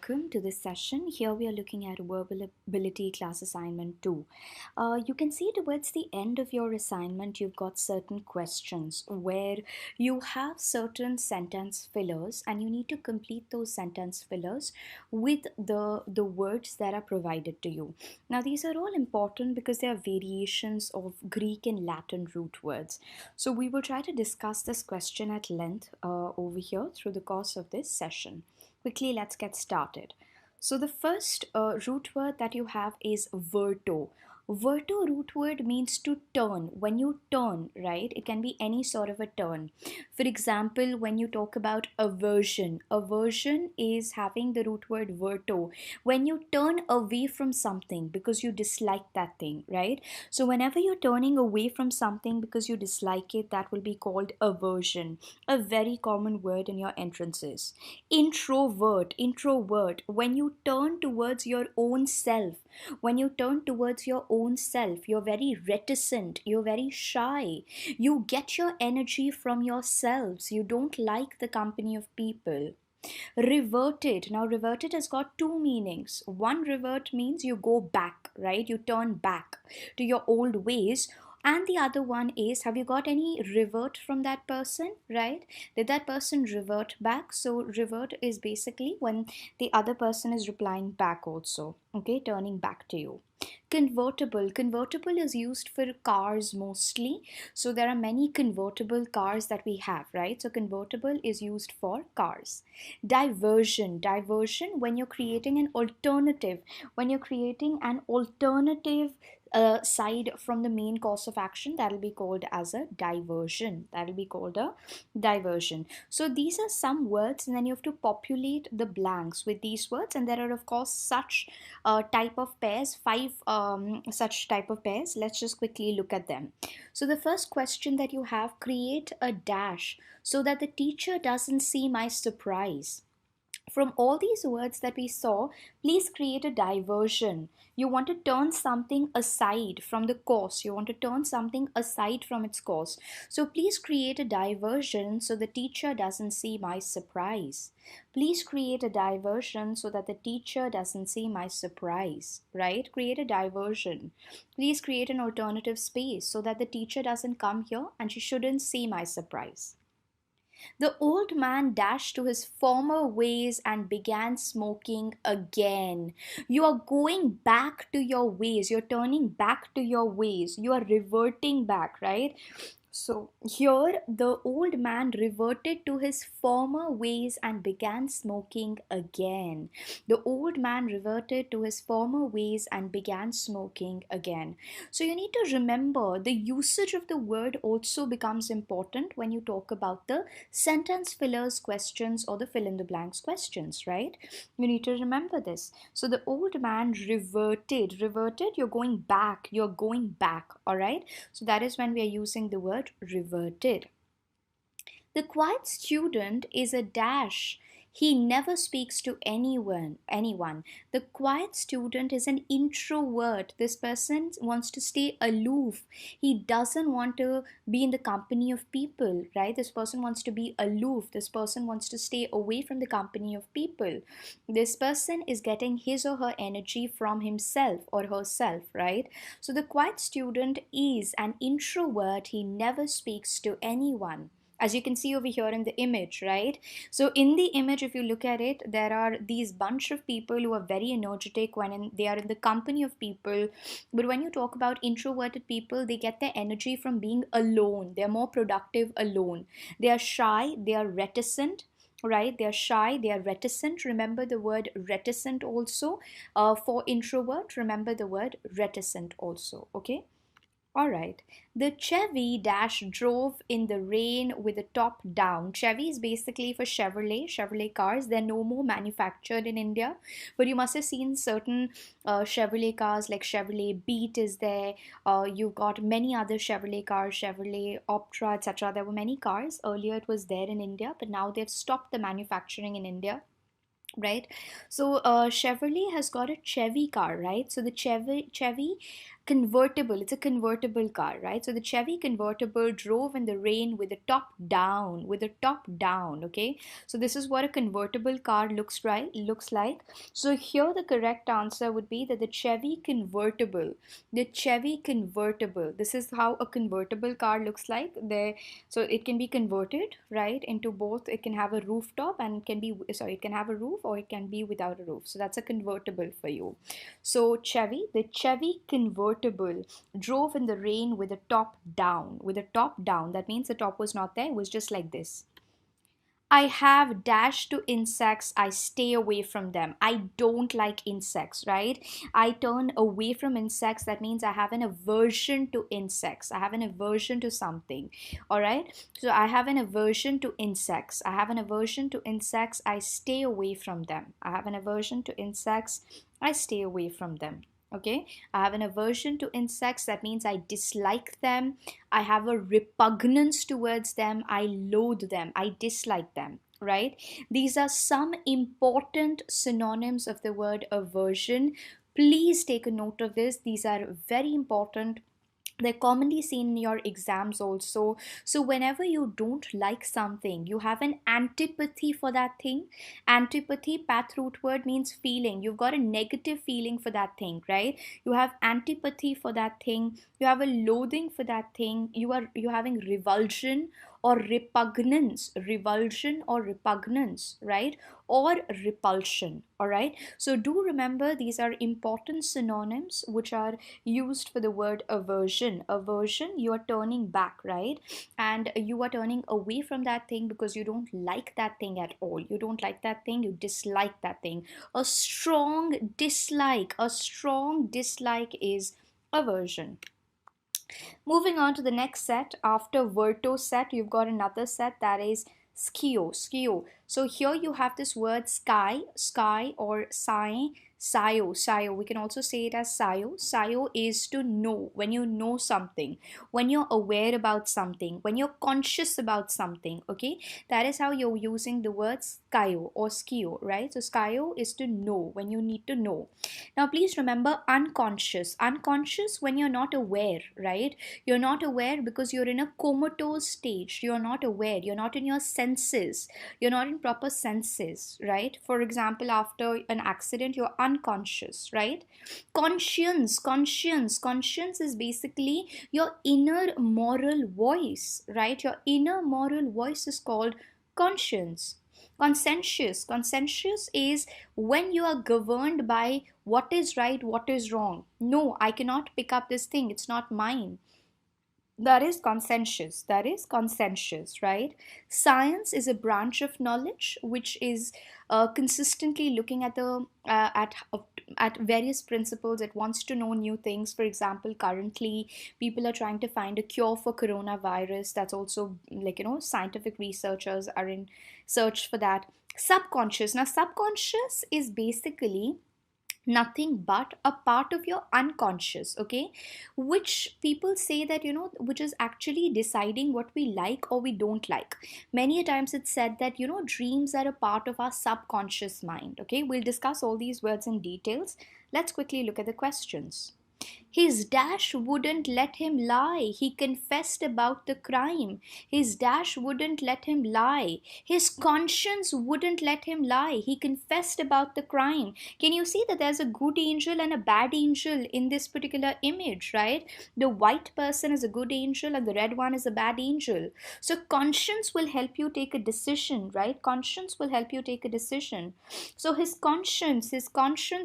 welcome to this session. Here we are looking at verbal ability class assignment 2. You can see towards the end of your assignment, you've got certain questions where you have certain sentence fillers and you need to complete those sentence fillers with the words that are provided to you. Now, these are all important because they are variations of Greek and Latin root words. So we will try to discuss this question at length over here through the course of this session. Quickly, let's get started. So the first root word that you have is verto. Verto root word means to turn. When you turn, right, it can be any sort of a turn. For example, when you talk about aversion is having the root word verto. When you turn away from something because you dislike that thing, right? So whenever you're turning away from something because you dislike it, that will be called aversion. A very common word in your entrances. Introvert, when you turn towards your own self, you're very reticent, you're very shy, you get your energy from yourselves, you don't like the company of people. Reverted. Now, reverted has got two meanings. One, revert means you go back, right? You turn back to your old ways. And the other one is, have you got any revert from that person, right? Did that person revert back? So, revert is basically when the other person is replying back also, okay, turning back to you. Convertible is used for cars mostly. So there are many convertible cars that we have, right? So convertible is used for cars. Diversion when you're creating an alternative, side from the main course of action, that will be called as a diversion. So these are some words, and then you have to populate the blanks with these words. And there are of course such type of pairs, five such type of pairs. Let's just quickly look at them. So the first question that you have: create a dash so that the teacher doesn't see my surprise. From all these words that we saw, please create a diversion. You want to turn something aside from the course. You want to turn something aside from its course. So please create a diversion so the teacher doesn't see my surprise. Please create a diversion so that the teacher doesn't see my surprise, right? Create a diversion. Please create an alternative space so that the teacher doesn't come here and she shouldn't see my surprise. The old man dashed to his former ways and began smoking again. You are going back to your ways. You're turning back to your ways. You are reverting back, right? So here the old man reverted to his former ways and began smoking again. The old man reverted to his former ways and began smoking again. So you need to remember the usage of the word also becomes important when you talk about the sentence fillers questions or the fill in the blanks questions, right? You need to remember this. So the old man reverted, you're going back, all right? So that is when we are using the word reverted. The quiet student is a dash. He never speaks to anyone. The quiet student is an introvert. This person wants to stay aloof. He doesn't want to be in the company of people, right? This person wants to be aloof. This person wants to stay away from the company of people. This person is getting his or her energy from himself or herself, right? So the quiet student is an introvert. He never speaks to anyone, as you can see over here in the image, right? So in the image, if you look at it, there are these bunch of people who are very energetic when they are in the company of people. But when you talk about introverted people, they get their energy from being alone. They're more productive alone. They are shy, they are reticent, right? They are shy, they are reticent. Remember the word reticent also. For introvert, remember the word reticent also, okay? All right. The Chevy Dash drove in the rain with the top down. Chevy is basically for Chevrolet cars. They're no more manufactured in India, but you must have seen certain Chevrolet cars like Chevrolet Beat is there. You've got many other Chevrolet cars, Chevrolet Optra, etc. There were many cars. Earlier it was there in India, but now they've stopped the manufacturing in India, right? So Chevrolet has got a Chevy car, right? So the Chevy convertible. It's a convertible car, right? So the Chevy convertible drove in the rain with the top down, with the top down. Okay, so this is what a convertible car looks like. So here the correct answer would be that the Chevy convertible, the Chevy convertible, this is how a convertible car looks like there. So it can be converted, right, into both. It can have a rooftop, and it can be, sorry, it can have a roof, or it can be without a roof. So that's a convertible for you. So Chevy, the Chevy convertible drove in the rain with the top down, with the top down. That means the top was not there, it was just like this. I have dash to insects. I stay away from them. I don't like insects, right? I turn away from insects. That means I have an aversion to insects. I have an aversion to something. All right. So I have an aversion to insects. I have an aversion to insects. I stay away from them. I have an aversion to insects. I stay away from them. Okay, I have an aversion to insects. That means I dislike them. I have a repugnance towards them. I loathe them. I dislike them, right? These are some important synonyms of the word aversion. Please take a note of this. These are very important. They're commonly seen in your exams also. So whenever you don't like something, you have an antipathy for that thing. Antipathy, path root word, means feeling. You've got a negative feeling for that thing, right? You have antipathy for that thing. You have a loathing for that thing. You're having revulsion or repugnance, revulsion or repugnance, right? Or repulsion. All right, so do remember these are important synonyms which are used for the word aversion. Aversion, you are turning back, right? And you are turning away from that thing because you don't like that thing at all. You don't like that thing, you dislike that thing. A strong dislike is aversion. Moving on to the next set, after Verto set, you've got another set that is skio, skio. So here you have this word sky, sky, or sai, sayo, sayo. We can also say it as sayo. Sayo is to know, when you know something, when you're aware about something, when you're conscious about something, okay? That is how you're using the word skyo or skio, right? So skyo is to know, when you need to know. Now please remember unconscious. Unconscious when you're not aware, right? You're not aware because you're in a comatose stage. You're not aware. You're not in your senses. You're not in proper senses, right? For example, after an accident, you're unconscious, right? Conscience is basically your inner moral voice, right? Your inner moral voice is called conscience. Conscientious is when you are governed by what is right, what is wrong. No, I cannot pick up this thing, it's not mine. That is conscientious, right? Science is a branch of knowledge which is consistently looking at the at various principles. It wants to know new things. For example, currently people are trying to find a cure for coronavirus. That's also, like, scientific researchers are in search for that. Subconscious, now subconscious is basically nothing but a part of your unconscious, okay, which people say that, which is actually deciding what we like or we don't like. Many a times it's said that, dreams are a part of our subconscious mind. Okay, we'll discuss all these words in details. Let's quickly look at the questions. His dash wouldn't let him lie. He confessed about the crime. His dash wouldn't let him lie. His conscience wouldn't let him lie. He confessed about the crime. Can you see that there's a good angel and a bad angel in this particular image, right? The white person is a good angel and the red one is a bad angel. So conscience will help you take a decision, right? Conscience will help you take a decision. So his conscience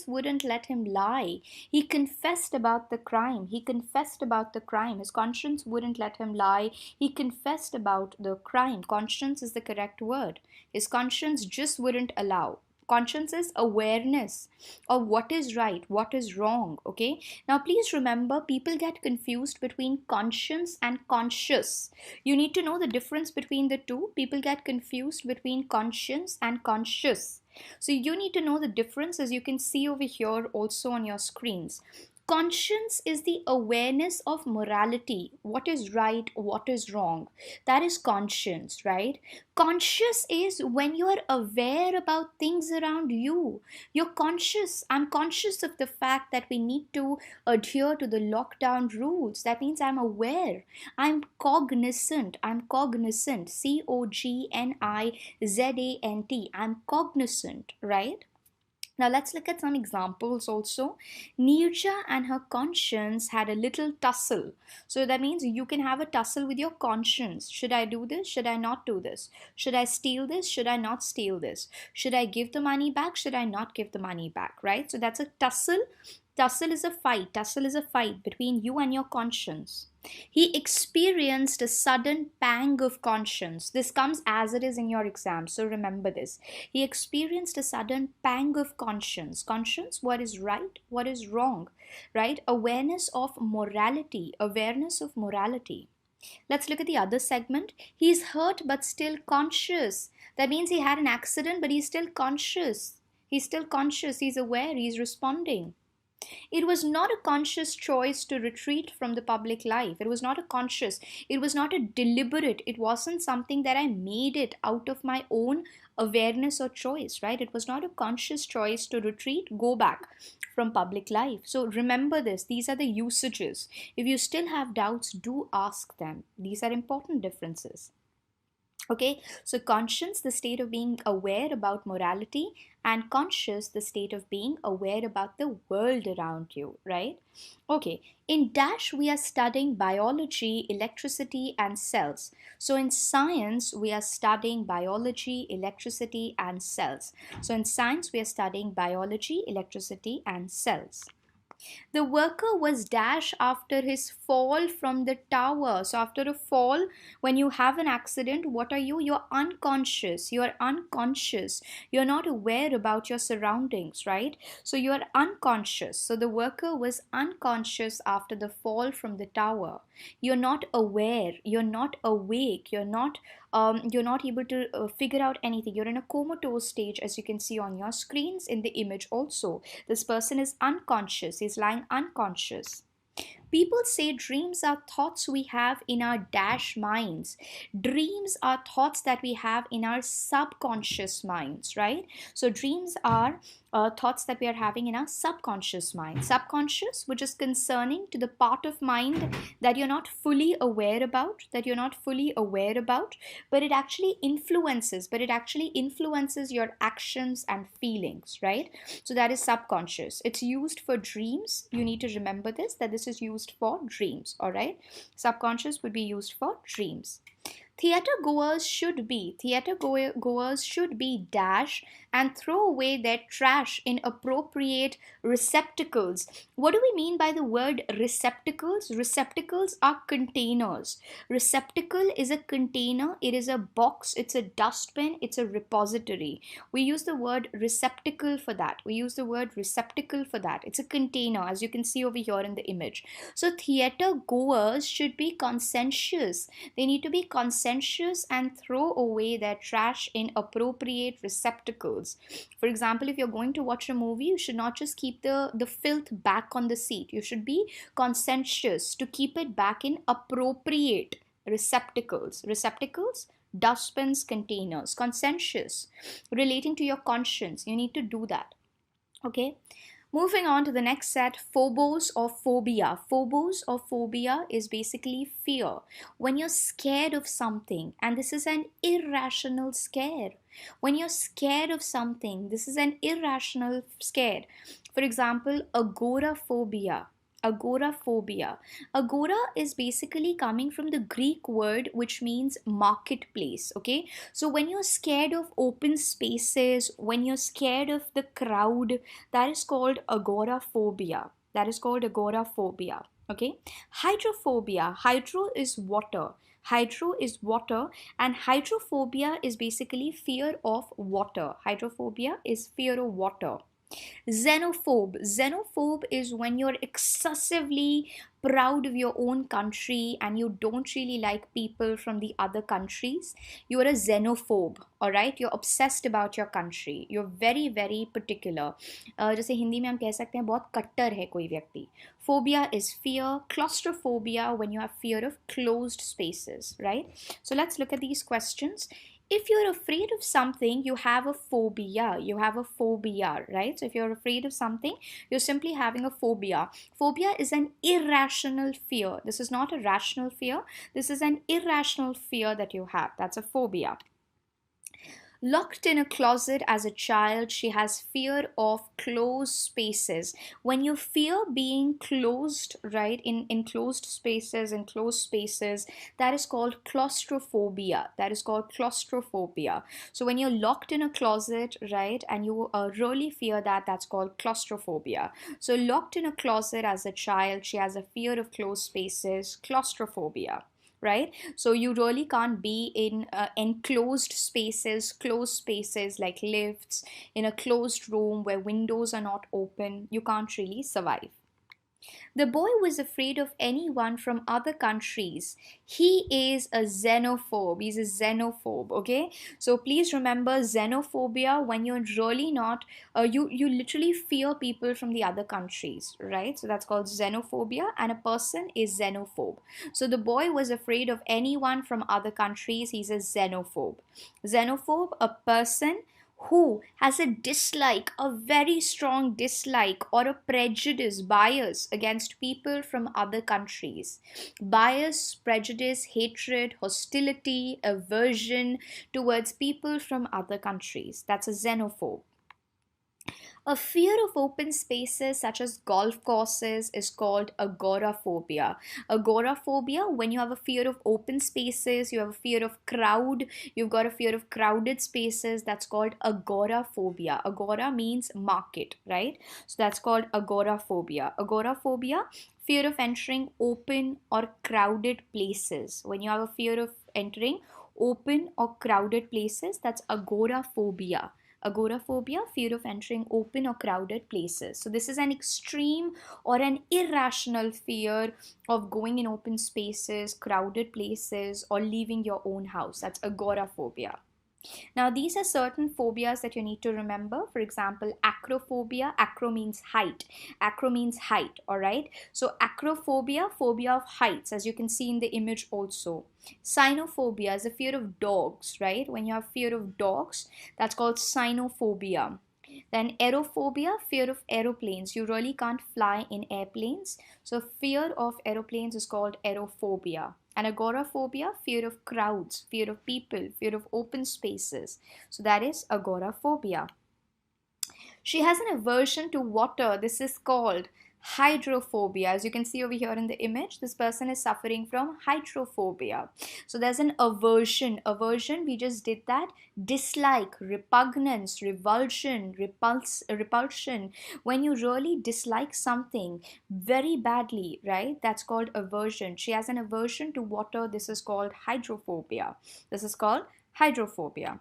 wouldn't let him lie. He confessed about the crime. He confessed about the crime. His conscience wouldn't let him lie. He confessed about the crime. Conscience is the correct word. His conscience just wouldn't allow. Conscience is awareness of what is right, what is wrong. Okay, now please remember, people get confused between conscience and conscious. You need to know the difference between the two. People get confused between conscience and conscious. So you need to know the difference, as you can see over here also on your screens. Conscience is the awareness of morality, what is right, what is wrong. That is conscience, right? Conscious is when you are aware about things around you. You're conscious. I'm conscious of the fact that we need to adhere to the lockdown rules. That means I'm aware. I'm cognizant. I'm cognizant. COGNIZANT. I'm cognizant, right? Now let's look at some examples also. Nirja and her conscience had a little tussle. So that means you can have a tussle with your conscience. Should I do this? Should I not do this? Should I steal this? Should I not steal this? Should I give the money back? Should I not give the money back? Right? So that's a tussle. Tussle is a fight. Tussle is a fight between you and your conscience. He experienced a sudden pang of conscience. This comes as it is in your exam, so remember this. He experienced a sudden pang of conscience. Conscience, what is right, what is wrong, right? Awareness of morality, awareness of morality. Let's look at the other segment. He's hurt but still conscious. That means he had an accident, but he's still conscious. He's still conscious, he's aware, he's responding. It was not a conscious choice to retreat from the public life. It was not a conscious, it was not a deliberate, it wasn't something that I made it out of my own awareness or choice, right? It was not a conscious choice to retreat, go back from public life. So remember this, these are the usages. If you still have doubts, do ask them. These are important differences. Okay, so conscience, the state of being aware about morality, and conscious, the state of being aware about the world around you, right? Okay, in Dash, we are studying biology, electricity, and cells. So in science, we are studying biology, electricity, and cells. So in science, we are studying biology, electricity, and cells. The worker was dashed after his fall from the tower. So, after a fall, when you have an accident, what are you? You're unconscious. You're unconscious. You're not aware about your surroundings, right? So, you're unconscious. So, the worker was unconscious after the fall from the tower. You're not aware. You're not awake. You're not able to figure out anything. You're in a comatose stage, as you can see on your screens in the image also. This person is unconscious. He's lying unconscious. People say dreams are thoughts we have in our dash minds. Dreams are thoughts that we have in our subconscious minds, right? So dreams are thoughts that we are having in our subconscious mind. Subconscious, which is concerning to the part of mind that you're not fully aware about, but it actually influences your actions and feelings, right? So that is subconscious. It's used for dreams. You need to remember this, that this is used for dreams, all right? Subconscious would be used for dreams. Theater goers should be dash and throw away their trash in appropriate receptacles. What do we mean by the word receptacles? Receptacles are containers. Receptacle is a container, it is a box, it's a dustbin, it's a repository. We use the word receptacle for that. It's a container, as you can see over here in the image. So theater goers should be conscientious. They need to be conscientious and throw away their trash in appropriate receptacles. For example, if you're going to watch a movie, you should not just keep the filth back on the seat. You should be conscientious to keep it back in appropriate receptacles. Receptacles, dustbins, containers. Conscientious, relating to your conscience. You need to do that. Okay. Moving on to the next set, phobos or phobia. Phobos or phobia is basically fear. When you're scared of something, and this is an irrational scare. When you're scared of something, this is an irrational scare. For example, agoraphobia. Agoraphobia. Agora is basically coming from the Greek word which means marketplace. Okay, so when you're scared of open spaces, when you're scared of the crowd, that is called agoraphobia. Okay, hydrophobia. Hydro is water. And hydrophobia is basically fear of water. Hydrophobia is fear of water. Xenophobe. Xenophobe is when you're excessively proud of your own country and you don't really like people from the other countries. You're a xenophobe, all right? You're obsessed about your country. You're very, very particular. जैसे हिंदी में हम कह सकते हैं बहुत कट्टर है कोई व्यक्ति. Phobia is fear. Claustrophobia, when you have fear of closed spaces, right? So let's look at these questions. If you're afraid of something, you have a phobia. You have a phobia, right? So if you're afraid of something, you're simply having a phobia. Phobia is an irrational fear. This is not a rational fear. This is an irrational fear that you have. That's a phobia. Locked in a closet as a child, she has fear of closed spaces. When you fear being closed, right, in enclosed spaces, that is called claustrophobia. That is called claustrophobia. So when you're locked in a closet, right, and you really fear that, that's called claustrophobia. So locked in a closet as a child, she has a fear of closed spaces, claustrophobia, right? So you really can't be in closed spaces like lifts, in a closed room where windows are not open. You can't really survive. The boy was afraid of anyone from other countries. He is a xenophobe. He's a xenophobe, okay? So please remember xenophobia when you're really not, you literally fear people from the other countries, right? So that's called xenophobia, and a person is xenophobe. So the boy was afraid of anyone from other countries. He's a xenophobe. Xenophobe, a person who has a dislike, a very strong dislike or a prejudice, bias against people from other countries. Bias, prejudice, hatred, hostility, aversion towards people from other countries. That's a xenophobe. A fear of open spaces such as golf courses is called agoraphobia. Agoraphobia, when you have a fear of open spaces, you have a fear of crowd, you've got a fear of crowded spaces, that's called agoraphobia. Agora means market, right? So that's called agoraphobia. Agoraphobia, fear of entering open or crowded places. When you have a fear of entering open or crowded places, that's agoraphobia. Agoraphobia, fear of entering open or crowded places. So this is an extreme or an irrational fear of going in open spaces, crowded places, or leaving your own house. That's agoraphobia. Now, these are certain phobias that you need to remember. For example, acrophobia. Acro means height. Acro means height, all right? So, acrophobia, phobia of heights, as you can see in the image also. Cynophobia is a fear of dogs, right? When you have fear of dogs, that's called cynophobia. Then aerophobia, fear of aeroplanes. You really can't fly in airplanes. So fear of aeroplanes is called aerophobia. And agoraphobia, fear of crowds, fear of people, fear of open spaces. So that is agoraphobia. She has an aversion to water. This is called hydrophobia. As you can see over here in the image, this person is suffering from hydrophobia. So there's an aversion. Aversion, we just did that. Dislike, repugnance, revulsion, repulsion. When you really dislike something very badly, right? That's called aversion. She has an aversion to water. This is called hydrophobia. This is called hydrophobia.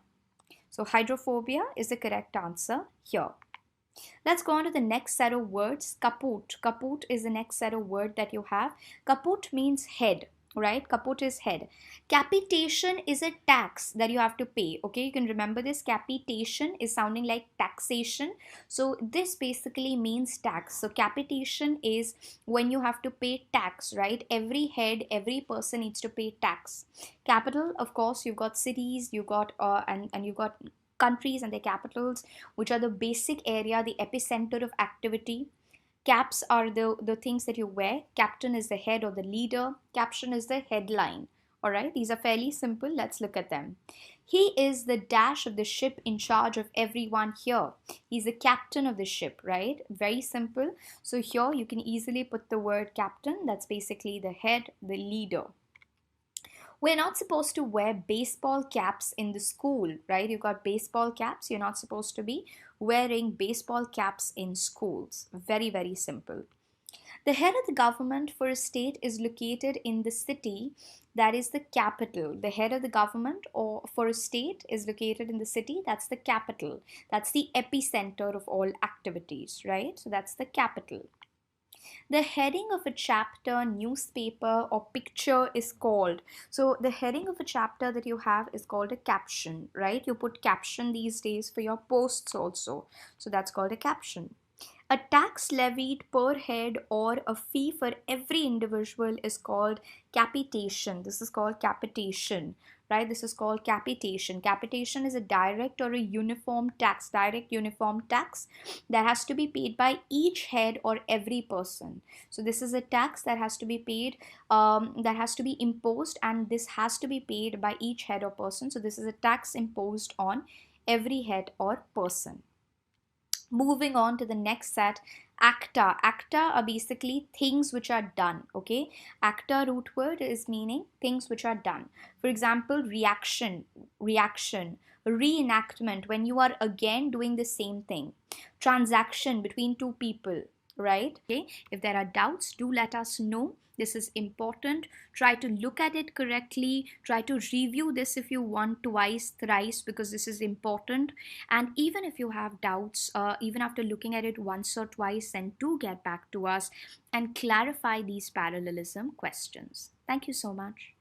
So hydrophobia is the correct answer here. Let's go on to the next set of words. Kaput. Kaput is the next set of word that you have. Kaput means head, right? Kaput is head. Capitation is a tax that you have to pay. Okay, you can remember this. Capitation is sounding like taxation. So this basically means tax. So capitation is when you have to pay tax, right? Every head, every person needs to pay tax. Capital, of course, you've got cities, you've got and you've got countries and their capitals, which are the basic area, the epicenter of activity. Caps are the things that you wear. Captain is the head or the leader. Caption is the headline. All right, these are fairly simple. Let's look at them. He is the dash of the ship in charge of everyone here. He's the captain of the ship, right? Very simple. So here you can easily put the word captain. That's basically the head, the leader. We're not supposed to wear baseball caps in the school, right? You've got baseball caps. You're not supposed to be wearing baseball caps in schools. Very, very simple. The head of the government for a state is located in the city that is the capital. The head of the government or for a state is located in the city that's the capital. That's the epicenter of all activities, right? So that's the capital. The heading of a chapter, newspaper, or picture is called. So, the heading of a chapter that you have is called a caption, right? You put caption these days for your posts also. So, that's called a caption. A tax levied per head or a fee for every individual is called capitation. This is called capitation, right? This is called capitation. Capitation is a direct or a uniform tax, direct uniform tax that has to be paid by each head or every person. So this is a tax that has to be paid, that has to be imposed, and this has to be paid by each head or person. So this is a tax imposed on every head or person. Moving on to the next set, acta. Acta are basically things which are done. Okay, acta root word is meaning things which are done. For example, reaction, reenactment, when you are again doing the same thing, transaction between two people, right? Okay, if there are doubts, do let us know. This is important. Try to look at it correctly. Try to review this if you want twice, thrice, because this is important. And even if you have doubts, even after looking at it once or twice, then do get back to us and clarify these parallelism questions. Thank you so much.